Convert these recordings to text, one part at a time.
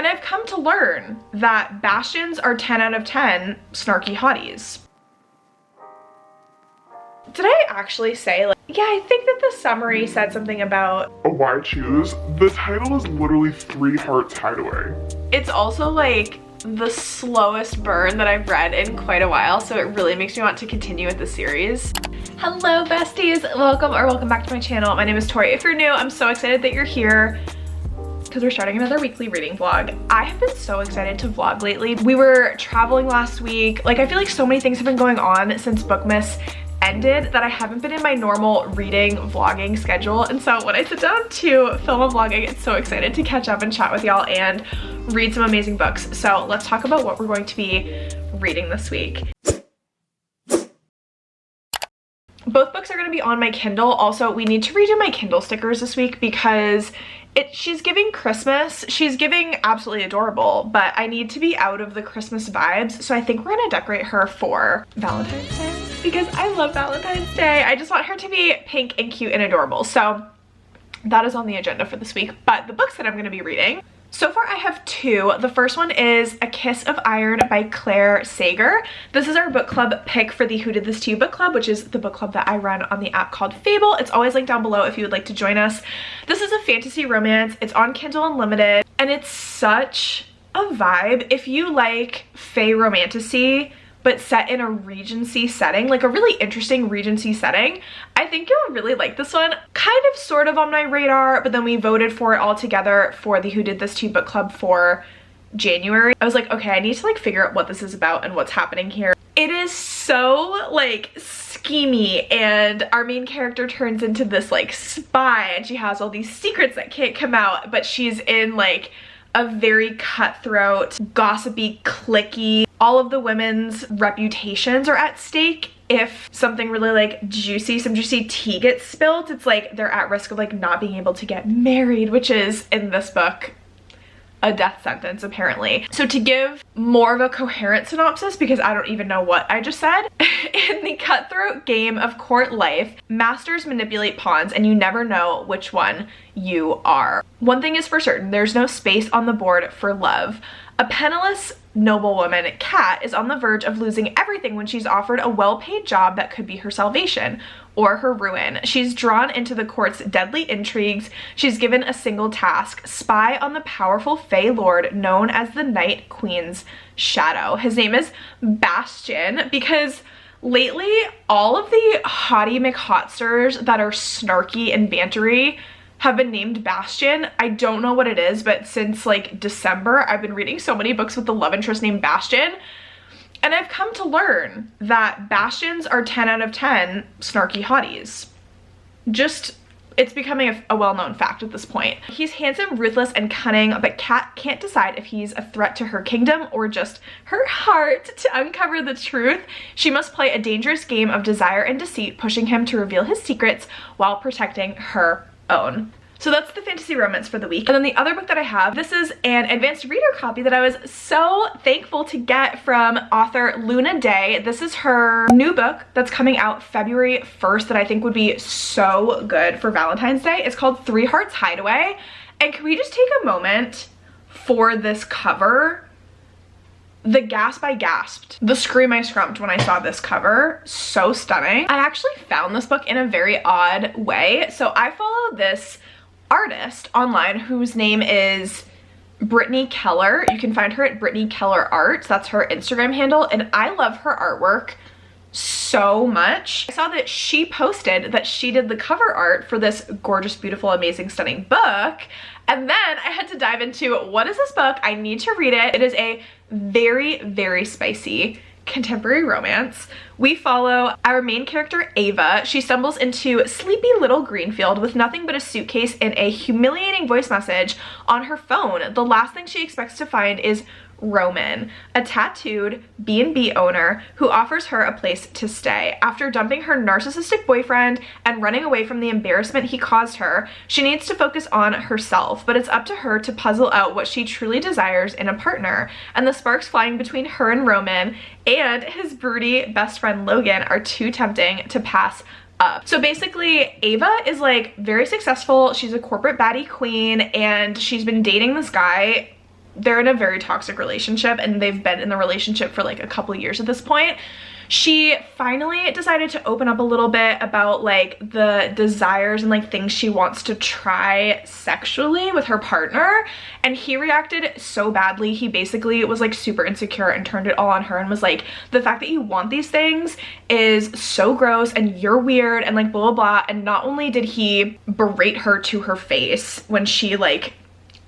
And I've come to learn that bastions are 10 out of 10 snarky hotties. Did I actually say, like, yeah, I think that the summary said something about a why choose? The title is literally 3 hearts hideaway. It's also like the slowest burn that I've read in quite a while, so it really makes me want to continue with the series. Hello besties, welcome back to my channel. My name is Tori. If you're new, I'm so excited that you're here because we're starting another weekly reading vlog. I have been so excited to vlog lately. We were traveling last week. Like, I feel like so many things have been going on since Bookmas ended that I haven't been in my normal reading vlogging schedule, and so when I sit down to film a vlog, I get so excited to catch up and chat with y'all and read some amazing books. So let's talk about what we're going to be reading this week. Both books are going to be on my Kindle. Also, we need to redo my Kindle stickers this week because she's giving Christmas. She's giving absolutely adorable, but I need to be out of the Christmas vibes. So I think we're going to decorate her for Valentine's Day because I love Valentine's Day. I just want her to be pink and cute and adorable. So that is on the agenda for this week. But the books that I'm going to be reading, so far I have 2. The first one is A Kiss of Iron by Claire Sager. This is our book club pick for the Who Did This To You book club, which is the book club that I run on the app called Fable. It's always linked down below if you would like to join us. This is a fantasy romance. It's on Kindle Unlimited, and it's such a vibe. If you like fae romantasy, but set in a regency setting, like a really interesting regency setting, I think you'll really like this one. Kind of sort of on my radar, but then we voted for it all together for the Who Did This To You book club for January. I was like, okay, I need to like figure out what this is about and what's happening here. It is so like schemy, and our main character turns into this like spy, and she has all these secrets that can't come out, but she's in like a very cutthroat, gossipy, cliquey. All of the women's reputations are at stake. If something really like juicy, some juicy tea gets spilled, it's like they're at risk of like not being able to get married, which is in this book a death sentence apparently. So to give more of a coherent synopsis, because I don't even know what I just said, in the cutthroat game of court life, masters manipulate pawns and you never know which one you are. One thing is for certain, there's no space on the board for love. A penniless noblewoman, Kat, is on the verge of losing everything when she's offered a well-paid job that could be her salvation or her ruin. She's drawn into the court's deadly intrigues. She's given a single task: spy on the powerful fae lord known as the Night Queen's shadow. His name is Bastion because lately all of the hottie McHotsters that are snarky and bantery have been named Bastion. I don't know what it is, but since like December, I've been reading so many books with the love interest named Bastion, and I've come to learn that Bastions are 10 out of 10 snarky hotties. Just, it's becoming a well-known fact at this point. He's handsome, ruthless, and cunning, but Kat can't decide if he's a threat to her kingdom or just her heart. To uncover the truth, she must play a dangerous game of desire and deceit, pushing him to reveal his secrets while protecting her own. So that's the fantasy romance for the week. And then the other book that I have, this is an advanced reader copy that I was so thankful to get from author Luna Day. This is her new book that's coming out February 1st that I think would be so good for Valentine's Day. It's called 3 Hearts Hideaway. And can we just take a moment for this cover? The gasp I gasped, the scream I scrumped when I saw this cover, so stunning. I actually found this book in a very odd way. So I follow this artist online whose name is Brittany Keller. You can find her at Brittany Keller Art. That's her Instagram handle, and I love her artwork so much. I saw that she posted that she did the cover art for this gorgeous, beautiful, amazing, stunning book. And then I had to dive into, what is this book? I need to read it. It is a very, very spicy contemporary romance. We follow our main character, Ava. She stumbles into sleepy little Greenfield with nothing but a suitcase and a humiliating voice message on her phone. The last thing she expects to find is Roman, a tattooed B&B owner who offers her a place to stay. After dumping her narcissistic boyfriend and running away from the embarrassment he caused her, she needs to focus on herself, but it's up to her to puzzle out what she truly desires in a partner. And the sparks flying between her and Roman and his broody best friend Logan are too tempting to pass up. So basically, Ava is like very successful. She's a corporate baddie queen, and she's been dating this guy they're in a very toxic relationship, and they've been in the relationship for like a couple years at this point. She finally decided to open up a little bit about like the desires and like things she wants to try sexually with her partner, and he reacted so badly. He basically was like super insecure and turned it all on her and was like, the fact that you want these things is so gross and you're weird and like blah blah blah. And not only did he berate her to her face when she like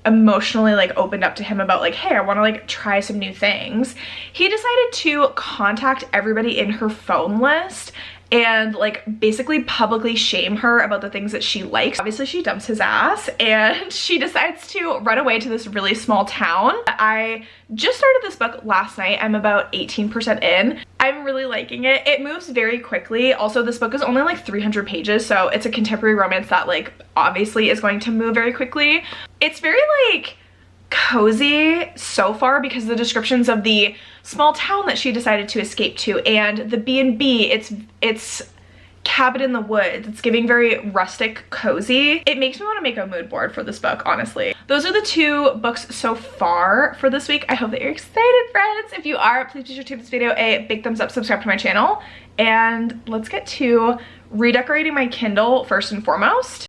emotionally like opened up to him about like, hey, I want to like try some new things, he decided to contact everybody in her phone list and like basically publicly shame her about the things that she likes. Obviously she dumps his ass and she decides to run away to this really small town. I just started this book last night. I'm about 18% in. I'm really liking it. It moves very quickly. Also, this book is only like 300 pages, so it's a contemporary romance that like obviously is going to move very quickly. It's very like cozy so far because the descriptions of the small town that she decided to escape to and the B&B, it's cabin in the woods. It's giving very rustic, cozy. It makes me want to make a mood board for this book, honestly. Those are the 2 books so far for this week. I hope that you're excited, friends. If you are, please be sure to give this video a big thumbs up, subscribe to my channel, and let's get to redecorating my Kindle first and foremost.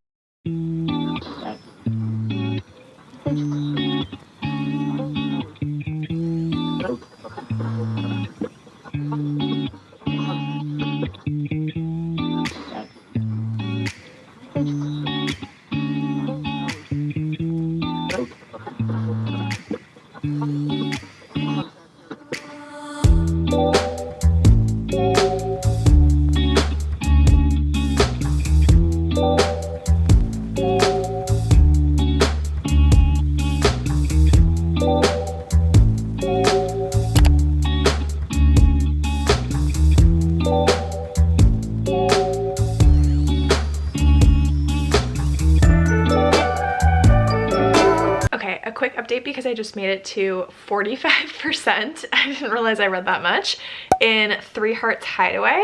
Quick update because I just made it to 45%. I didn't realize I read that much in 3 Hearts Hideaway.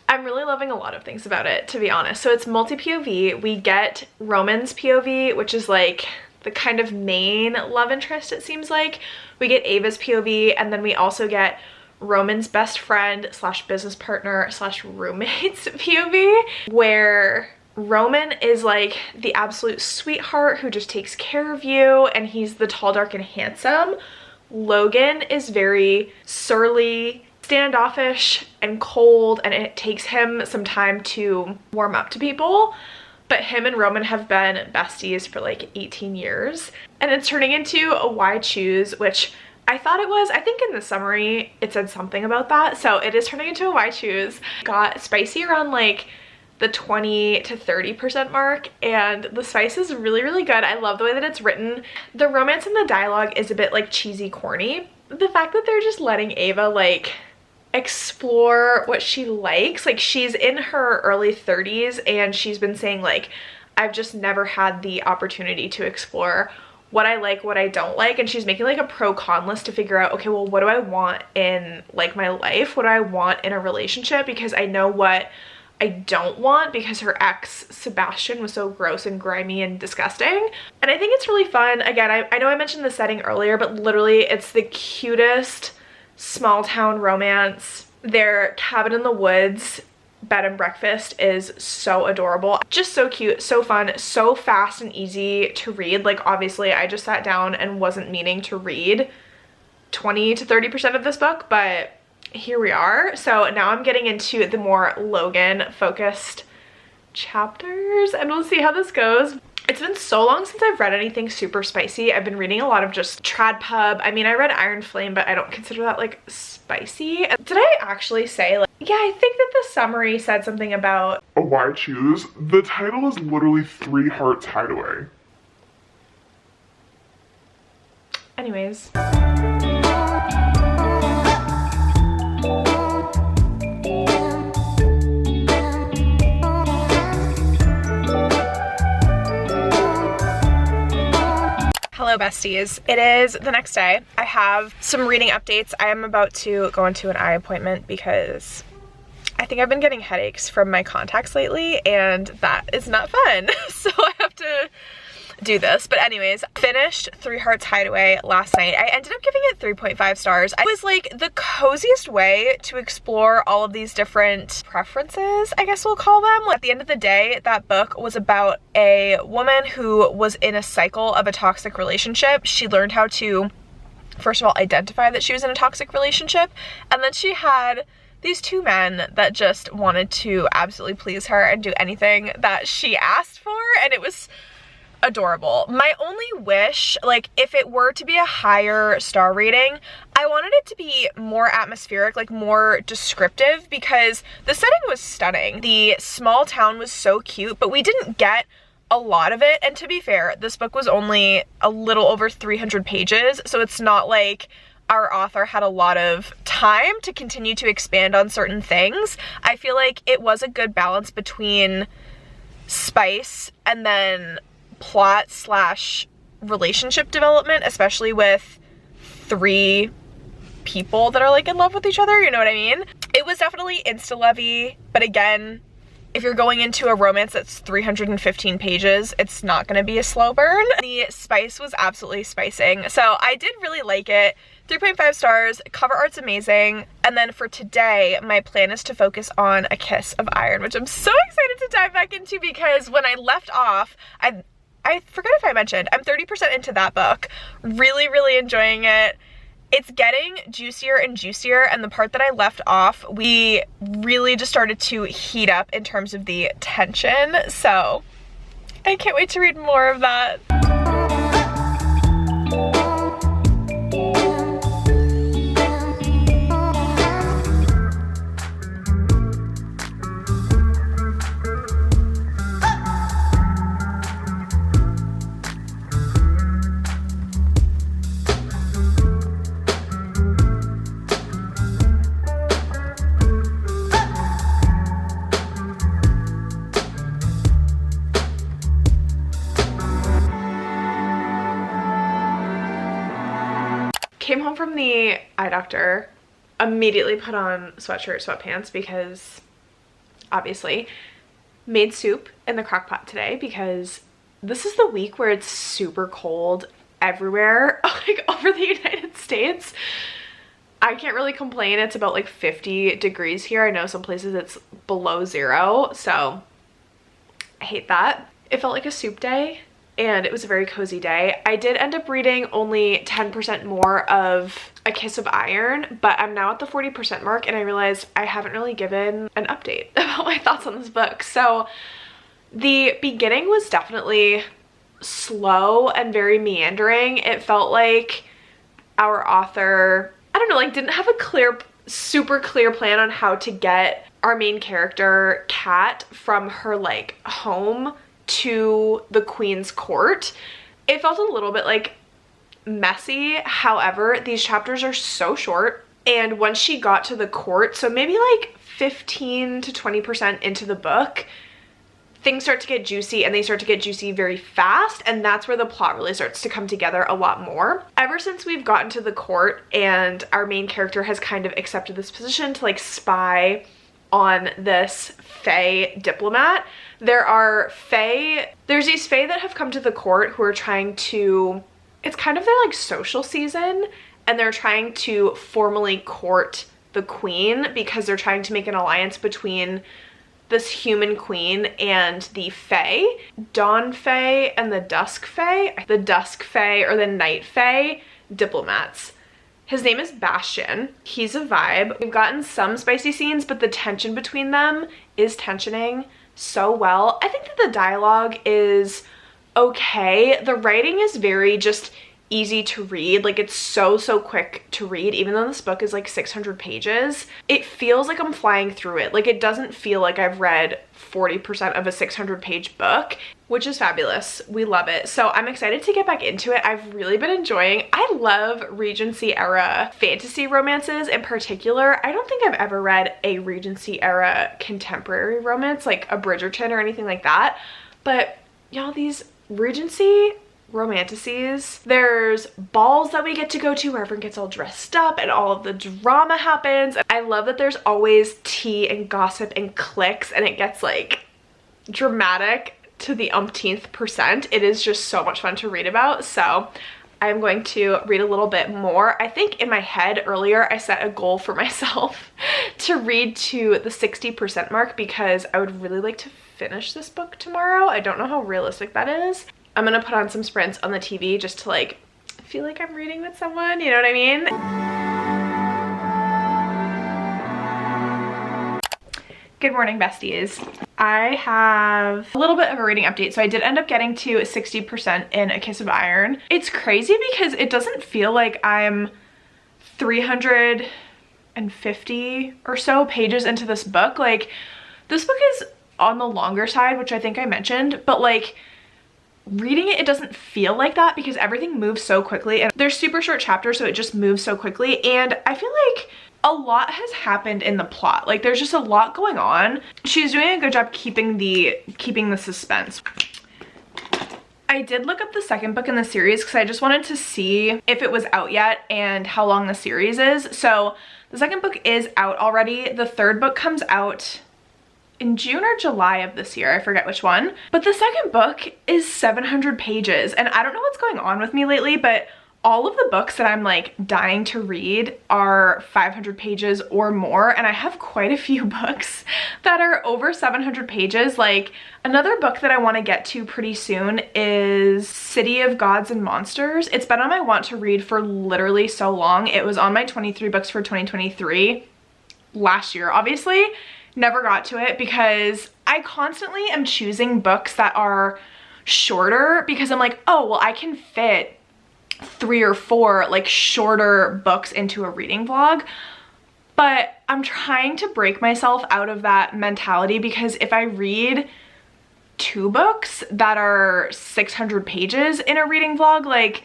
I'm really loving a lot of things about it, to be honest. So it's multi-POV. We get Roman's POV, which is like the kind of main love interest, it seems like. We get Ava's POV, and then we also get Roman's best friend slash business partner slash roommate's POV, where Roman is like the absolute sweetheart who just takes care of you, and he's the tall, dark, and handsome. Logan is very surly, standoffish, and cold, and it takes him some time to warm up to people. But him and Roman have been besties for like 18 years. And it's turning into a why choose, which I thought it was. I think in the summary it said something about that. So it is turning into a why choose. Got spicy around like the 20 to 30% mark, and the spice is really, really good. I love the way that it's written. The romance and the dialogue is a bit like cheesy corny. The fact that they're just letting Ava like explore what she likes, like she's in her early 30s and she's been saying like, I've just never had the opportunity to explore what I like, what I don't like, and she's making like a pro-con list to figure out, okay, well, what do I want in like my life? What do I want in a relationship? Because I know what I don't want, because her ex Sebastian was so gross and grimy and disgusting. And I think it's really fun. Again, I know I mentioned the setting earlier, but literally it's the cutest small town romance. Their cabin in the woods bed and breakfast is so adorable, just so cute, so fun, so fast and easy to read. Like obviously I just sat down and wasn't meaning to read 20 to 30% of this book, but here we are. So now I'm getting into the more Logan focused chapters, and we'll see how this goes. It's been so long since I've read anything super spicy. I've been reading a lot of just trad pub. I mean, I read Iron Flame, but I don't consider that like spicy. Did I actually say like, yeah, I think that the summary said something about a why choose. The title is literally 3 Hearts Hideaway. Anyways. Hello besties. It is the next day. I have some reading updates. I am about to go into an eye appointment because I think I've been getting headaches from my contacts lately, and that is not fun. So I have to do this. But anyways, finished Three Hearts Hideaway last night. I ended up giving it 3.5 stars. It was like the coziest way to explore all of these different preferences, I guess we'll call them. At the end of the day, that book was about a woman who was in a cycle of a toxic relationship. She learned how to, first of all, identify that she was in a toxic relationship, and then she had these two men that just wanted to absolutely please her and do anything that she asked for, and it was adorable. My only wish, like if it were to be a higher star rating, I wanted it to be more atmospheric, like more descriptive, because the setting was stunning. The small town was so cute, but we didn't get a lot of it. And to be fair, this book was only a little over 300 pages, so it's not like our author had a lot of time to continue to expand on certain things. I feel like it was a good balance between spice and then plot slash relationship development, especially with three people that are like in love with each other, you know what I mean? It was definitely insta-lovey, but again, if you're going into a romance that's 315 pages, it's not gonna be a slow burn. The spice was absolutely spicing, so I did really like it. 3.5 stars, cover art's amazing. And then for today, my plan is to focus on A Kiss of Iron, which I'm so excited to dive back into, because when I left off, I forget if I mentioned, I'm 30% into that book. Really, really enjoying it. It's getting juicier and juicier, and the part that I left off, we really just started to heat up in terms of the tension, so I can't wait to read more of that. Came home from the eye doctor, immediately put on sweatshirt, sweatpants, because obviously made soup in the crock pot today, because this is the week where it's super cold everywhere, like over the United States. I can't really complain. It's about like 50 degrees here. I know some places it's below 0, so I hate that. It felt like a soup day, and it was a very cozy day. I did end up reading only 10% more of A Kiss of Iron, but I'm now at the 40% mark, and I realized I haven't really given an update about my thoughts on this book. So the beginning was definitely slow and very meandering. It felt like our author, I don't know, like didn't have a super clear plan on how to get our main character, Kat, from her like home to the queen's court. It felt a little bit like messy. However, these chapters are so short, and once she got to the court, so maybe like 15 to 20% into the book, things start to get juicy, and they start to get juicy very fast, and that's where the plot really starts to come together a lot more. Ever since we've gotten to the court and our main character has kind of accepted this position to like spy on this fae diplomat, there's these fae that have come to the court who are trying to, it's kind of their like social season, and they're trying to formally court the queen because they're trying to make an alliance between this human queen and the fae, Dawn Fae and the Dusk Fae or the Night Fae diplomats. His name is Bastion. He's a vibe. We've gotten some spicy scenes, but the tension between them is tensioning so well. I think that the dialogue is okay. The writing is very just easy to read. Like it's so quick to read, even though this book is like 600 pages. It feels like I'm flying through it. Like it doesn't feel like I've read 40% of a 600-page book, which is fabulous. We love it. So I'm excited to get back into it. I've really been enjoying. I love Regency era fantasy romances in particular. I don't think I've ever read a Regency era contemporary romance, like a Bridgerton or anything like that. But y'all, these Regency romantasies, there's balls that we get to go to where everyone gets all dressed up and all of the drama happens. I love that there's always tea and gossip and cliques, and it gets like dramatic to the umpteenth percent. It is just so much fun to read about. So I'm going to read a little bit more. I think in my head earlier I set a goal for myself to read to the 60% mark because I would really like to finish this book tomorrow. I don't know how realistic that is. I'm gonna put on some sprints on the TV just to like feel like I'm reading with someone, you know what I mean? Good morning, besties. I have a little bit of a reading update. So I did end up getting to 60% in A Kiss of Iron. It's crazy because it doesn't feel like I'm 350 or so pages into this book. Like, this book is on the longer side, which I think I mentioned, but like reading it doesn't feel like that because everything moves so quickly and they're super short chapters, so it just moves so quickly. And I feel like a lot has happened in the plot. Like, there's just a lot going on. She's doing a good job keeping the suspense. I did look up the second book in the series because I just wanted to see if it was out yet and how long the series is. So the second book is out already. The third book comes out in June or July of this year. I forget which one. But the second book is 700 pages. And I don't know what's going on with me lately, but all of the books that I'm like dying to read are 500 pages or more, and I have quite a few books that are over 700 pages. Like, another book that I want to get to pretty soon is City of Gods and Monsters. It's been on my want to read for literally so long. It was on my 23 books for 2023 last year, obviously. Never got to it because I constantly am choosing books that are shorter because I'm like, oh, well, I can fit 3 or 4 like shorter books into a reading vlog. But I'm trying to break myself out of that mentality because if I read 2 books that are 600 pages in a reading vlog, like,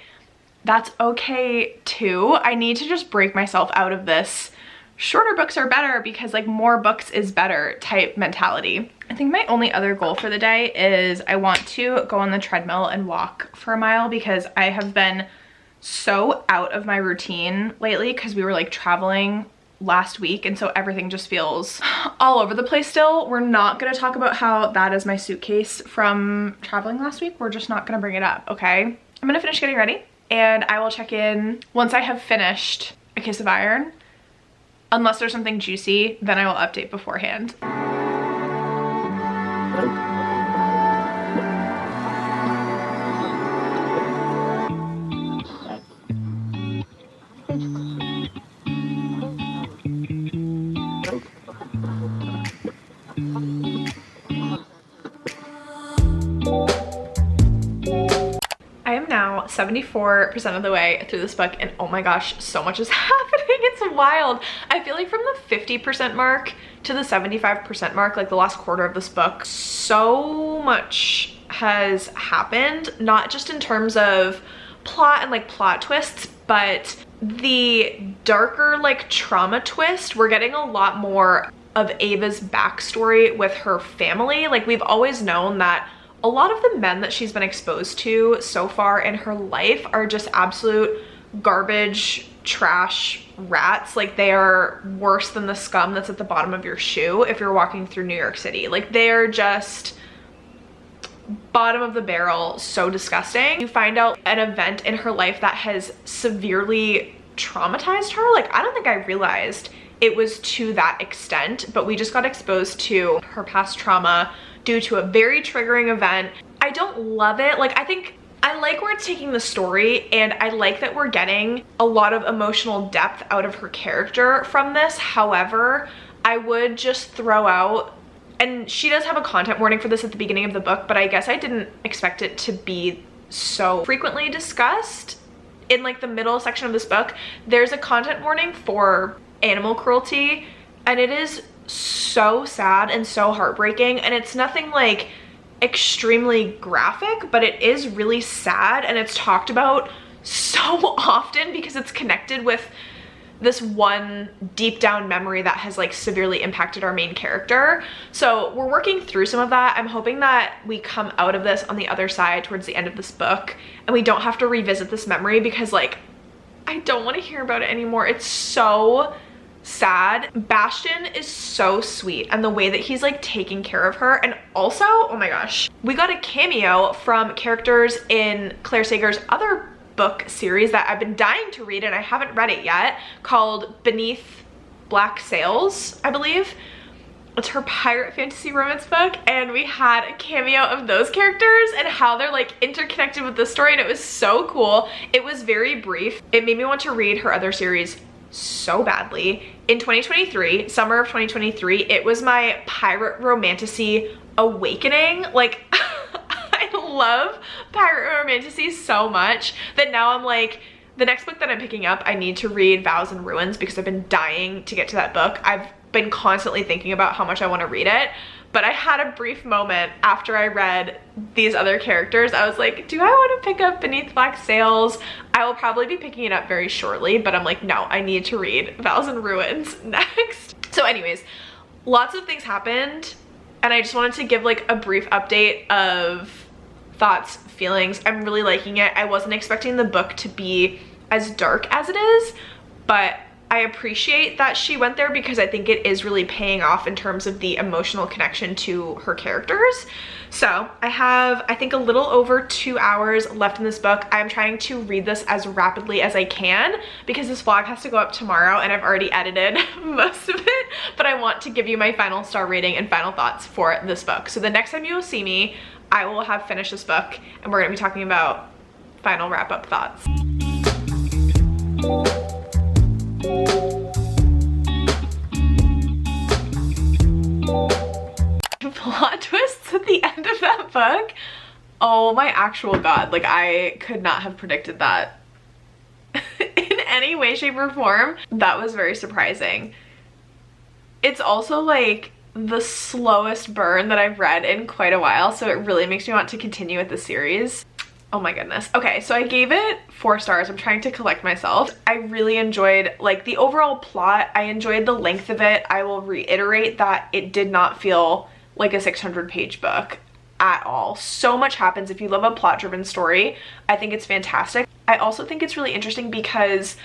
that's okay too. I need to just break myself out of this shorter books are better because like more books is better type mentality. I think my only other goal for the day is I want to go on the treadmill and walk for a mile because I have been so out of my routine lately because we were like traveling last week and so everything just feels all over the place still. We're not going to talk about how that is my suitcase from traveling last week. We're just not going to bring it up, okay? I'm going to finish getting ready and I will check in once I have finished A Kiss of Iron. Unless there's something juicy, then I will update beforehand. I am now 74% of the way through this book and oh my gosh, so much is happening. It's wild. I feel like from the 50% mark to the 75% mark, like the last quarter of this book, so much has happened, not just in terms of plot and like plot twists, but the darker like trauma twist. We're getting a lot more of Ava's backstory with her family. Like, we've always known that a lot of the men that she's been exposed to so far in her life are just absolute garbage, trash rats. Like, they are worse than the scum that's at the bottom of your shoe if you're walking through New York City. Like, they're just bottom of the barrel, so disgusting. You find out an event in her life that has severely traumatized her. Like, I don't think I realized it was to that extent, but we just got exposed to her past trauma due to a very triggering event. I don't love it. Like, I like where it's taking the story and I like that we're getting a lot of emotional depth out of her character from this. However, I would just throw out, and she does have a content warning for this at the beginning of the book, but I guess I didn't expect it to be so frequently discussed. In like the middle section of this book, there's a content warning for animal cruelty and it is so sad and so heartbreaking, and it's nothing like extremely graphic, but it is really sad and it's talked about so often because it's connected with this one deep down memory that has like severely impacted our main character. So we're working through some of that. I'm hoping that we come out of this on the other side towards the end of this book and we don't have to revisit this memory because like I don't want to hear about it anymore. It's so sad. Bastion is so sweet, and the way that he's like taking care of her. And also, oh my gosh, we got a cameo from characters in Claire Sager's other book series that I've been dying to read and I haven't read it yet, called Beneath Black Sails, I believe. It's her pirate fantasy romance book, and we had a cameo of those characters and how they're like interconnected with the story, and it was so cool. It was very brief. It made me want to read her other series so badly. In 2023, summer of 2023, it was my pirate romantasy awakening. Like, I love pirate romantasy so much that now I'm like, the next book that I'm picking up, I need to read Vows and Ruins because I've been dying to get to that book. I've been constantly thinking about how much I want to read it, but I had a brief moment after I read these other characters. I was like, do I want to pick up Beneath Black Sails? I will probably be picking it up very shortly, but I'm like, no, I need to read Vows and Ruins next. So anyways, lots of things happened, and I just wanted to give like a brief update of thoughts, feelings. I'm really liking it. I wasn't expecting the book to be as dark as it is, but I appreciate that she went there because I think it is really paying off in terms of the emotional connection to her characters. So I have, I think, a little over 2 hours left in this book. I'm trying to read this as rapidly as I can because this vlog has to go up tomorrow and I've already edited most of it, but I want to give you my final star rating and final thoughts for this book. So the next time you will see me, I will have finished this book and we're gonna be talking about final wrap-up thoughts. Plot twists at the end of that book. Oh my actual god, like I could not have predicted that in any way, shape, or form. That was very surprising. It's also like the slowest burn that I've read in quite a while, so it really makes me want to continue with the series. Oh my goodness. Okay, so I gave it 4 stars. I'm trying to collect myself. I really enjoyed like the overall plot. I enjoyed the length of it. I will reiterate that it did not feel like a 600-page book at all. So much happens. If you love a plot-driven story, I think it's fantastic. I also think it's really interesting because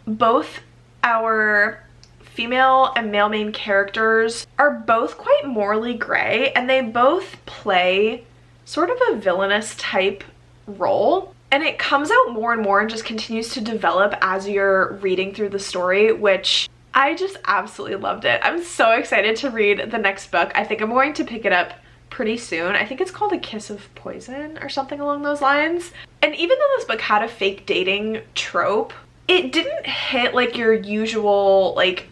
both our female and male main characters are both quite morally gray, and they both play sort of a villainous type role, and it comes out more and more and just continues to develop as you're reading through the story, which I just absolutely loved it. I'm so excited to read the next book. I think I'm going to pick it up pretty soon. I think it's called A Kiss of Poison or something along those lines. And even though this book had a fake dating trope, it didn't hit like your usual like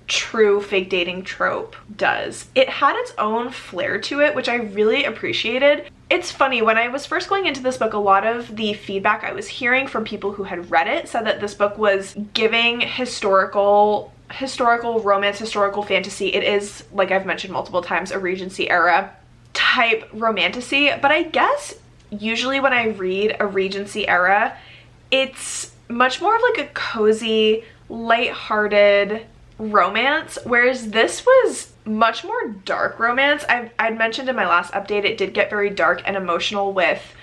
true fake dating trope does. It had its own flair to it, which I really appreciated. It's funny, when I was first going into this book, a lot of the feedback I was hearing from people who had read it said that this book was giving historical romance, historical fantasy. It is, like I've mentioned multiple times, a Regency era type romantasy, but I guess usually when I read a Regency era, it's much more of like a cozy, lighthearted romance, whereas this was much more dark romance. I'd mentioned in my last update it did get very dark and emotional with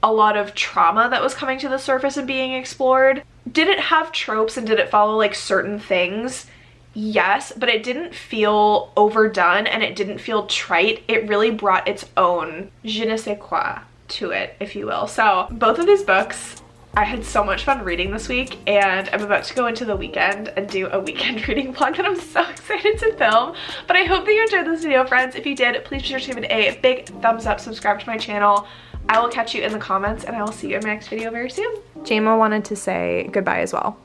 a lot of trauma that was coming to the surface and being explored. Did it have tropes and did it follow like certain things? Yes, but it didn't feel overdone and it didn't feel trite. It really brought its own je ne sais quoi to it, if you will. So both of these books I had so much fun reading this week, and I'm about to go into the weekend and do a weekend reading vlog that I'm so excited to film. But I hope that you enjoyed this video, friends. If you did, please be sure to give it a big thumbs up, subscribe to my channel. I will catch you in the comments, and I will see you in my next video very soon. Jama wanted to say goodbye as well.